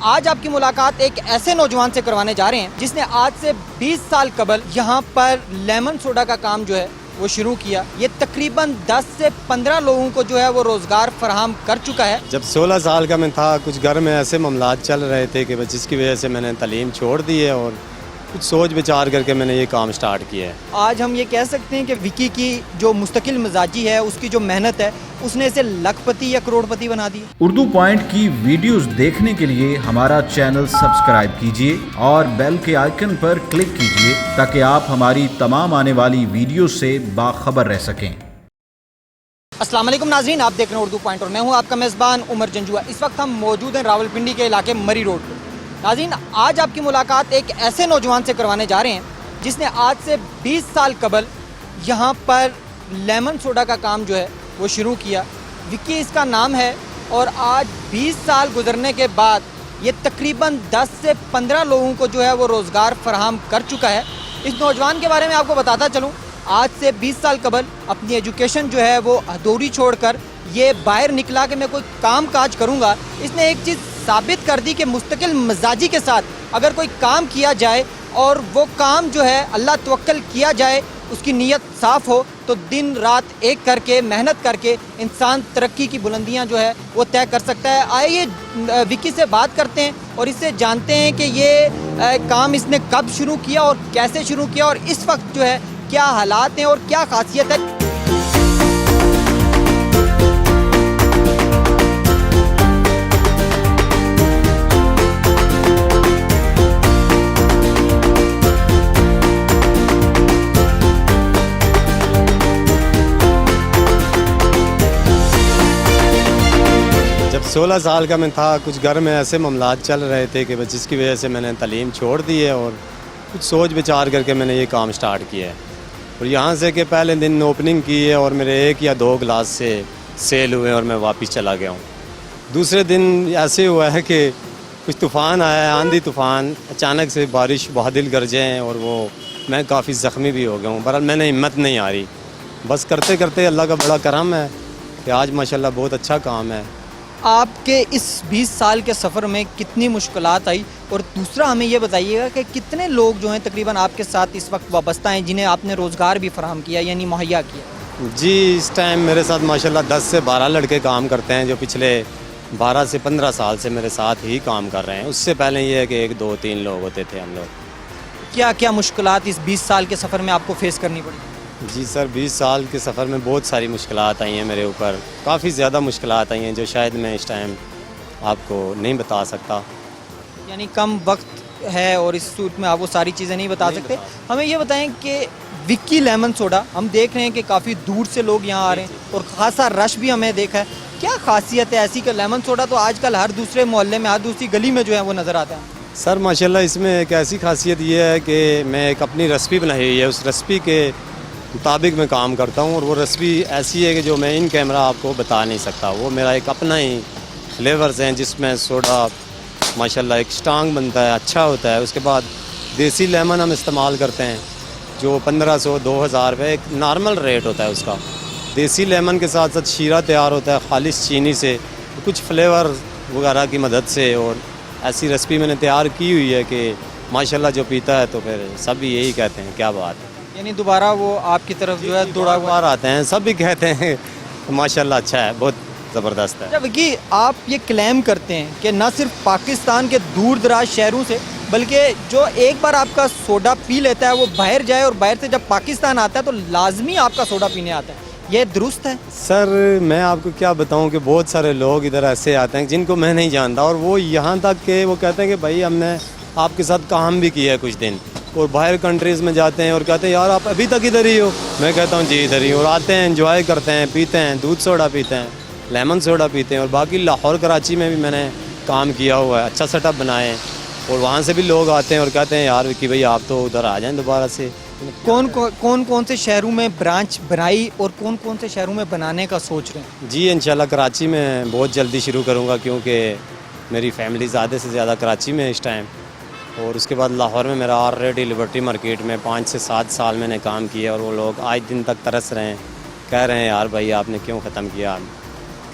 आज आपकी मुलाकात एक ऐसे नौजवान से करवाने जा रहे हैं जिसने आज से 20 साल कबल यहाँ पर लेमन सोडा का काम जो है वो शुरू किया। ये तकरीबन 10 से 15 लोगों को जो है वो रोज़गार फराहम कर चुका है। जब 16 साल का मैं था, कुछ घर में ऐसे मामलात चल रहे थे कि जिसकी वजह से मैंने तालीम छोड़ दी है और कुछ सोच विचार करके मैंने ये काम स्टार्ट किया है। आज हम ये कह सकते हैं कि विकी की जो मुस्तकिल मिजाजी है, उसकी जो मेहनत है, उसने इसे लखपति या करोड़पति बना दी। उर्दू पॉइंट की वीडियोस देखने के लिए हमारा चैनल सब्सक्राइब कीजिए और बेल के आइकन पर क्लिक कीजिए ताकि आप हमारी तमाम आने वाली वीडियो से बाखबर रह सकें। अस्सलाम वालेकुम नाज़रीन, आप देख रहे हैं उर्दू पॉइंट और मैं हूं आपका मेज़बान उमर जंजुआ। इस वक्त हम मौजूद हैं रावलपिंडी के इलाके मरी रोड पर। नाज़रीन, आज आपकी मुलाकात एक ऐसे नौजवान से करवाने जा रहे हैं जिसने आज से 20 साल कबल यहाँ पर लेमन सोडा का काम जो है वो शुरू किया। विकी इसका नाम है और आज 20 साल गुजरने के बाद ये तकरीबन 10 से 15 लोगों को जो है वो रोज़गार फराहम कर चुका है। इस नौजवान के बारे में आपको बताता चलूँ, आज से 20 साल कबल अपनी एजुकेशन जो है वो अधूरी छोड़कर ये बाहर निकला कि मैं कोई काम काज करूँगा। इसने एक चीज़ साबित कर दी कि मुस्तकिल मिजाजी के साथ अगर कोई काम किया जाए और वो काम जो है अल्लाह तवक्कल किया जाए, उसकी नीयत साफ़ हो, तो दिन रात एक करके मेहनत करके इंसान तरक्की की बुलंदियां जो है वो तय कर सकता है। आइए विकी से बात करते हैं और इससे जानते हैं कि ये काम इसने कब शुरू किया और कैसे शुरू किया और इस वक्त जो है क्या हालात हैं और क्या खासियत है। जब 16 साल का मैं था, कुछ घर में ऐसे मामलात चल रहे थे कि जिसकी वजह से मैंने तालीम छोड़ दी है और कुछ सोच विचार करके मैंने ये काम स्टार्ट किया है। और यहाँ से कि पहले दिन ओपनिंग की है और मेरे 1 या 2 गिलास से सेल हुए और मैं वापस चला गया हूँ। दूसरे दिन ऐसे हुआ है कि कुछ तूफ़ान आया है, आंधी तूफ़ान, अचानक से बारिश बादल गरजे हैं और वो मैं काफ़ी ज़ख्मी भी हो गया हूँ। बहरहाल मैंने हिम्मत नहीं आ रही, बस करते करते अल्लाह का बड़ा करम है कि आज माशाल्लाह बहुत अच्छा काम है। आपके इस 20 साल के सफ़र में कितनी मुश्किलात आई और दूसरा हमें ये बताइएगा कि कितने लोग जो हैं तकरीबन आपके साथ इस वक्त वाबस्ता हैं जिन्हें आपने रोज़गार भी फराहम किया यानी मुहैया किया? जी, इस टाइम मेरे साथ माशाल्लाह 10 से 12 लड़के काम करते हैं जो पिछले 12 से 15 साल से मेरे साथ ही काम कर रहे हैं। उससे पहले ये है कि 1, 2, 3 लोग होते थे हम लोग। क्या क्या मुश्किलात इस 20 साल के सफ़र में आपको फेस करनी पड़ी? जी सर, 20 साल के सफ़र में बहुत सारी मुश्किलात आई हैं मेरे ऊपर, काफ़ी ज़्यादा मुश्किलात आई हैं जो शायद मैं इस टाइम आपको नहीं बता सकता। यानी कम वक्त है और इस सूरत में आप वो सारी चीज़ें नहीं बता सकते। हमें ये बताएं कि विकी लेमन सोडा, हम देख रहे हैं कि काफ़ी दूर से लोग यहाँ आ रहे हैं और ख़ासा रश भी हमें देखा है। क्या खासियत है ऐसी कि लेमन सोडा तो आजकल हर दूसरे मोहल्ले में, हर दूसरी गली में जो है वो नज़र आता है? सर माशाल्लाह इसमें एक ऐसी खासियत ये है कि मैं एक अपनी रेसिपी बनाई हुई है, उस रेसिपी के मुताबिक मैं काम करता हूँ और वो रेसिपी ऐसी है कि जो मैं इन कैमरा आपको बता नहीं सकता। वो मेरा एक अपना ही फ्लेवर्स हैं जिसमें सोडा माशाल्लाह एक स्ट्रांग बनता है, अच्छा होता है। उसके बाद देसी लेमन हम इस्तेमाल करते हैं जो 1500-2000 रुपये एक नॉर्मल रेट होता है उसका। देसी लेमन के साथ साथ शीरा तैयार होता है खालिश चीनी से, कुछ फ्लेवर वगैरह की मदद से। और ऐसी रेसिपी मैंने तैयार की हुई है कि माशाल्लाह जो पीता है तो फिर सब भी यही कहते हैं क्या बात है। यानी दोबारा वो आपकी तरफ जो है दौड़ा हुआ आते हैं, सब भी कहते हैं माशाल्लाह अच्छा है, बहुत ज़बरदस्त है। जब कि आप ये क्लेम करते हैं कि न सिर्फ पाकिस्तान के दूर दराज शहरों से बल्कि जो एक बार आपका सोडा पी लेता है वो बाहर जाए और बाहर से जब पाकिस्तान आता है तो लाजमी आपका सोडा पीने आता है, ये दुरुस्त है? सर मैं आपको क्या बताऊं कि बहुत सारे लोग इधर ऐसे आते हैं जिनको मैं नहीं जानता और वो यहाँ तक के वो कहते हैं कि भाई हमने आपके साथ काम भी किया है कुछ दिन, और बाहर कंट्रीज़ में जाते हैं और कहते हैं यार आप अभी तक इधर ही हो। मैं कहता हूँ जी इधर ही, और आते हैं एंजॉय करते हैं, पीते हैं, दूध सोडा पीते हैं, लेमन सोडा पीते हैं। और बाकी लाहौर कराची में भी मैंने काम किया हुआ है, अच्छा सेटअप बनाए हैं और वहाँ से भी लोग आते हैं और कहते हैं यार विकी भाई आप तो उधर आ जाएँ दोबारा से। कौन से शहरों में ब्रांच बनाई और कौन कौन से शहरों में बनाने का सोच रहे हैं? जी इंशाल्लाह कराची में बहुत जल्दी शुरू करूँगा क्योंकि मेरी फैमिली ज़्यादा से ज़्यादा कराची में है इस टाइम। और उसके बाद लाहौर में मेरा ऑलरेडी लिबर्टी मार्केट में 5 से 7 साल मैंने काम किया और वो लोग आज दिन तक तरस रहे हैं, कह रहे हैं यार भाई आपने क्यों ख़त्म किया।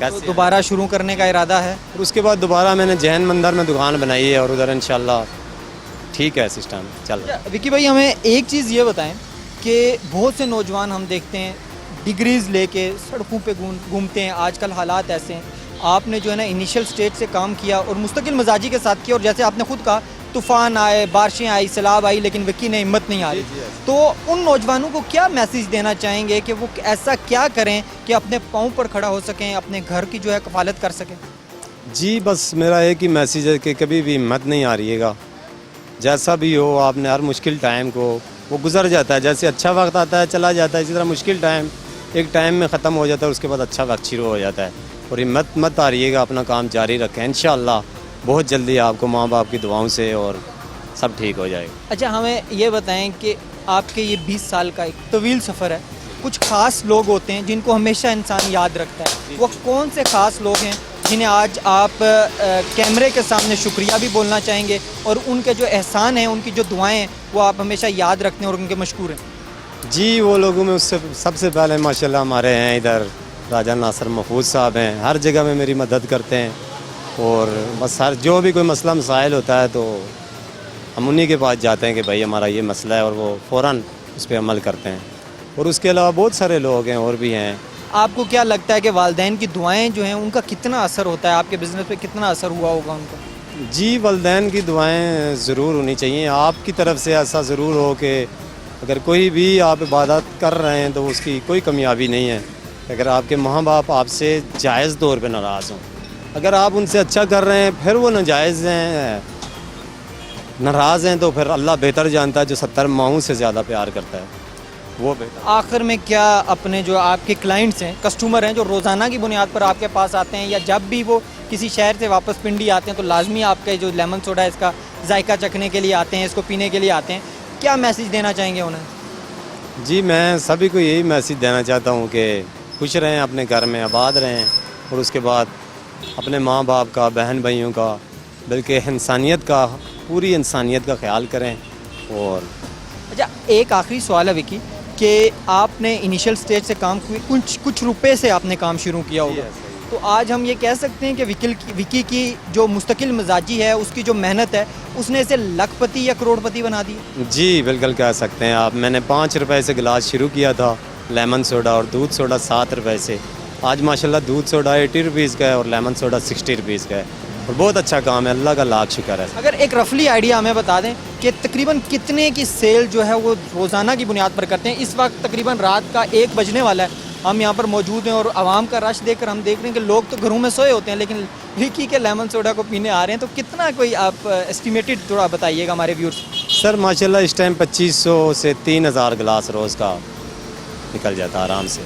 कैसे दोबारा शुरू करने का इरादा है? और उसके बाद दोबारा मैंने जैन मंदिर में दुकान बनाई है और उधर इंशाल्लाह ठीक है सिस्टम चल रहा है। विकी भाई, हमें एक चीज़ ये बताएं कि बहुत से नौजवान हम देखते हैं डिग्रीज़ लेके सड़कों पे घूमते हैं। आजकल हालात ऐसे हैं, आपने जो है ना इनिशियल स्टेज से काम किया और मुस्तकिल मिजाजी के साथ किया, और जैसे आपने खुद कहा तूफ़ान आए, बारिशें आई, सैलाब आई, लेकिन विक्की ने हिम्मत नहीं हारी। तो उन नौजवानों को क्या मैसेज देना चाहेंगे कि वो ऐसा क्या करें कि अपने पाँव पर खड़ा हो सकें, अपने घर की जो है कफालत कर सकें? जी बस मेरा एक ही मैसेज है कि कभी भी हिम्मत नहीं हारिएगा। जैसा भी हो आपने हर मुश्किल टाइम को वो गुजर जाता है, जैसे अच्छा वक्त आता है चला जाता है, इसी तरह मुश्किल टाइम एक टाइम में ख़त्म हो जाता है, उसके बाद अच्छा वक्त शुरू हो जाता है। और हिम्मत मत हारिएगा, अपना काम जारी रखें, इंशाअल्लाह बहुत जल्दी आपको माँ बाप की दुआओं से और सब ठीक हो जाएगा। अच्छा, हमें ये बताएं कि आपके ये 20 साल का एक तवील सफ़र है, कुछ ख़ास लोग होते हैं जिनको हमेशा इंसान याद रखता है, वो कौन से ख़ास लोग हैं जिन्हें आज आप कैमरे के सामने शुक्रिया भी बोलना चाहेंगे और उनके जो एहसान हैं, उनकी जो दुआएं हैं, वो आप हमेशा याद रखते हैं और उनके मशकूर हैं? जी वो लोगों में उससे सबसे पहले माशाल्लाह हमारे हैं इधर राजा नासिर महफूज साहब हैं, हर जगह में मेरी मदद करते हैं और बस हर जो भी कोई मसला मसाइल होता है तो हम उन्हीं के पास जाते हैं कि भाई हमारा ये मसला है और वो फ़ौरन उस पर अमल करते हैं। और उसके अलावा बहुत सारे लोग हैं और भी हैं। आपको क्या लगता है कि वालिदैन की दुआएं जो हैं उनका कितना असर होता है, आपके बिज़नेस पे कितना असर हुआ होगा उनका? जी वालिदैन की दुआएं ज़रूर होनी चाहिए, आपकी तरफ से ऐसा ज़रूर हो कि अगर कोई भी आप इबादत कर रहे हैं तो उसकी कोई कामयाबी नहीं है अगर आपके माँ बाप आपसे जायज़ तौर पे नाराज़ हों। अगर आप उनसे अच्छा कर रहे हैं फिर वो नाजायज़ हैं, नाराज़ हैं, तो फिर अल्लाह बेहतर जानता है, जो 70 माओं से ज़्यादा प्यार करता है वो बेहतर। आखिर में क्या अपने जो आपके क्लाइंट्स हैं, कस्टमर हैं, जो रोज़ाना की बुनियाद पर आपके पास आते हैं या जब भी वो किसी शहर से वापस पिंडी आते हैं तो लाजमी आपके जो लेमन सोडा है इसका जायका चखने के लिए आते हैं, इसको पीने के लिए आते हैं, क्या मैसेज देना चाहेंगे उन्हें? जी मैं सभी को यही मैसेज देना चाहता हूँ कि खुश रहें, अपने घर में आबाद रहें और उसके बाद अपने माँ बाप का, बहन भाइयों का, बल्कि इंसानियत का, पूरी इंसानियत का ख्याल करें। और अच्छा, एक आखिरी सवाल है विकी कि आपने इनिशियल स्टेज से काम कुछ रुपए से आपने काम शुरू किया होगा, तो आज हम ये कह सकते हैं कि विकी की जो मुस्तकिल मिजाजी है, उसकी जो मेहनत है, उसने इसे लखपति या करोड़पति बना दी? जी बिल्कुल कह सकते हैं आप। मैंने 5 रुपए से गिलास शुरू किया था लेमन सोडा और दूध सोडा 7 रुपए से, आज माशाल्लाह दूध सोडा 80 रुपीज़ का है और लेमन सोडा 60 रुपीज़ का है और बहुत अच्छा काम है, अल्लाह का लाख शुक्र है। अगर एक रफली आइडिया हमें बता दें कि तकरीबन कितने की सेल जो है वो रोज़ाना की बुनियाद पर करते हैं? इस वक्त तकरीबन रात का 1 बजने वाला है, हम यहाँ पर मौजूद हैं और आवाम का रश देखकर हम देख रहे हैं कि लोग तो घरों में सोए होते हैं लेकिन विकी के लेमन सोडा को पीने आ रहे हैं, तो कितना कोई आप एस्टिमेटेड थोड़ा बताइएगा हमारे व्यूअर्स? सर माशाल्लाह इस टाइम 2500 से 3000 गिलास रोज़ का निकल जाता है आराम से।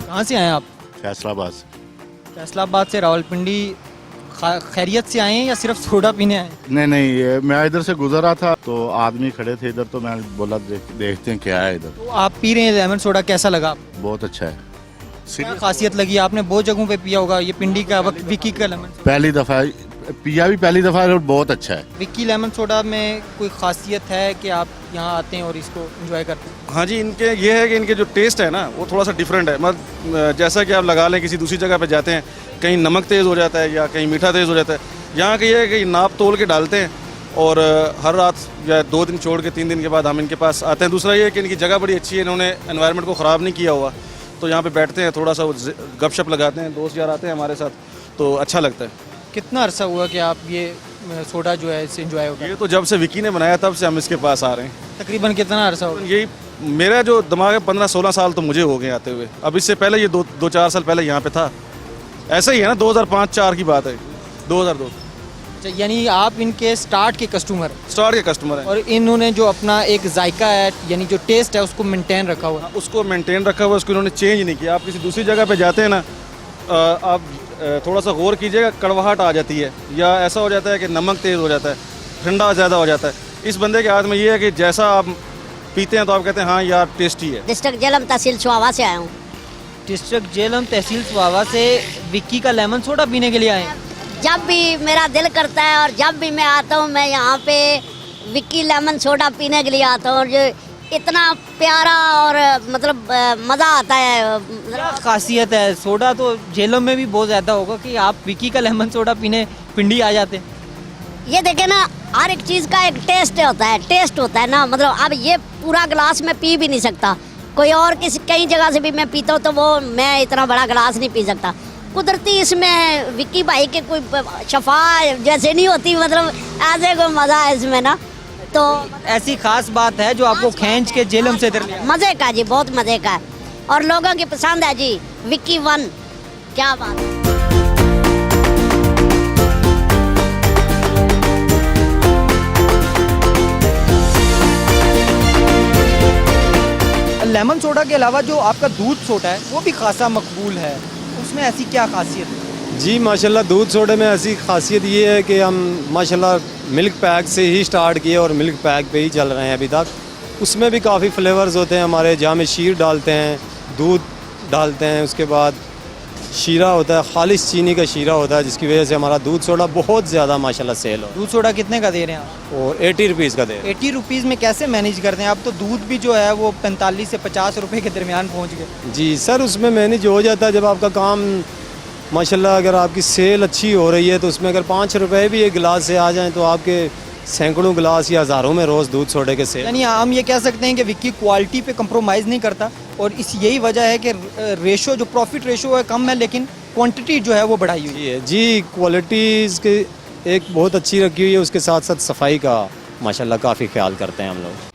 कहाँ से आए आप? फैसलाबाद। फैसलाबाद से रावलपिंडी खैरियत से आए हैं या सिर्फ सोडा पीने आए हैं? नहीं ये मैं इधर से गुजर रहा था तो आदमी खड़े थे इधर, तो मैं बोला देखते हैं क्या है इधर। तो आप पी रहे हैं लेमन सोडा, कैसा लगा आपको? बहुत अच्छा है। क्या खासियत लगी? आपने बहुत जगहों पे पिया होगा, ये पिंडी का विक्की का लेमन सोडा पहली दफ़ा पिया भी, पहली दफ़ा और बहुत अच्छा है। विक्की लेमन सोडा में कोई खासियत है कि आप यहाँ आते हैं और इसको एंजॉय करते हैं? हाँ जी, इनके ये है कि इनके जो टेस्ट है ना वो थोड़ा सा डिफरेंट है। मतलब जैसा कि आप लगा लें किसी दूसरी जगह पे जाते हैं, कहीं नमक तेज़ हो जाता है या कहीं मीठा तेज़ हो जाता है, यहाँ का ये है कि नाप तोल के डालते हैं और हर रात या 2 दिन छोड़ के 3 दिन के बाद हम इनके पास आते हैं। दूसरा ये है कि इनकी जगह बड़ी अच्छी है, इन्होंने एनवायरनमेंट को ख़राब नहीं किया हुआ, तो यहाँ पे बैठते हैं, थोड़ा सा गपशप लगाते हैं, दोस्त यार आते हैं हमारे साथ, तो अच्छा लगता है। कितना अरसा हुआ कि आप ये सोडा जो है इससे एंजॉय होता है? ये तो जब से विकी ने बनाया तब से हम इसके पास आ रहे हैं। तकरीबन कितना अरसा होगा? यही मेरा जो दिमाग है 15-16 साल तो मुझे हो गए आते हुए। अब इससे पहले ये 2-4 साल पहले यहाँ पे था। ऐसा ही है ना, 2005-4 की बात है, 2002 अच्छा, यानी आप इनके स्टार्ट के कस्टमर हैं। और इन्होंने जो अपना एक जायका है यानी जो टेस्ट है उसको मेंटेन रखा हुआ है? उसको मेंटेन रखा हुआ है, उसको इन्होंने चेंज नहीं किया। आप किसी दूसरी जगह पे जाते हैं ना, आप थोड़ा सा गौर कीजिएगा, कड़वाहट आ जाती है या ऐसा हो जाता है कि नमक तेज़ हो जाता है, ठंडा ज़्यादा हो जाता है। इस बंदे के हाथ में ये है कि जैसा आप पीते हैं तो आप कहते हैं हाँ यार टेस्टी है। डिस्ट्रिक्ट जेलम तहसील सुहावा से आया हूँ। डिस्ट्रिक्ट जेलम तहसील सुहावा से विक्की का लेमन सोडा पीने के लिए आए हैं? जब भी मेरा दिल करता है और जब भी मैं आता हूँ मैं यहाँ पे विक्की लेमन सोडा पीने के लिए आता हूँ और जो इतना प्यारा और मतलब मज़ा आता है क्या खासियत है? सोडा तो जेलों में भी बहुत ज़्यादा होगा कि आप विकी का लेमन सोडा पीने पिंडी आ जाते हैं। ये देखे ना, हर एक चीज़ का एक टेस्ट होता है ना, मतलब अब ये पूरा गिलास मैं पी भी नहीं सकता, कोई और किसी कई जगह से भी मैं पीता हूँ तो वो मैं इतना बड़ा गिलास नहीं पी सकता। कुदरती इसमें विक्की भाई के कोई शफा जैसे नहीं होती, मतलब ऐसे कोई मज़ा है इसमें ना, तो ऐसी खास बात है जो आपको खींच के जेलम से इधर ले आया? मज़े का जी, बहुत मज़े का है और लोगों की पसंद है जी। विक्की वन, क्या बात है। लेमन सोडा के अलावा जो आपका दूध सोडा है वो भी खासा मकबूल है, उसमें ऐसी क्या खासियत है? जी माशाल्लाह दूध सोडे में ऐसी खासियत ये है कि हम माशाल्लाह मिल्क पैक से ही स्टार्ट किए और मिल्क पैक पे ही चल रहे हैं अभी तक। उसमें भी काफ़ी फ्लेवर्स होते हैं हमारे, जहाँ में शीर डालते हैं, दूध डालते हैं, उसके बाद शीरा होता है, खालिश चीनी का शीरा होता है, जिसकी वजह से हमारा दूध सोडा बहुत ज़्यादा माशाल्लाह सेल हो। दूध सोडा कितने का दे रहे हैं आप? और 80 रुपीज़ का दे रहे हैं। 80 रुपीज़ में कैसे मैनेज करते हैं आप? तो दूध भी जो है वो 45 से 50 रुपए के दरमियान पहुंच गए। जी सर, उसमें मैनेज हो जाता है जब आपका काम माशाल्लाह, अगर आपकी सेल अच्छी हो रही है तो उसमें अगर 5 रुपए भी एक गिलास से आ जाएं तो आपके सैकड़ों गिलास या हज़ारों में रोज़ दूध सोडे के सेल। यानी हम ये कह सकते हैं कि विक्की क्वालिटी पे कंप्रोमाइज़ नहीं करता और इस यही वजह है कि रेशो जो प्रॉफिट रेशो है कम है लेकिन क्वांटिटी जो है वो बढ़ाई हुई है। जी क्वालिटीज़ के एक बहुत अच्छी रखी हुई है, उसके साथ साथ सफाई का माशाल्लाह काफ़ी ख्याल करते हैं हम लोग।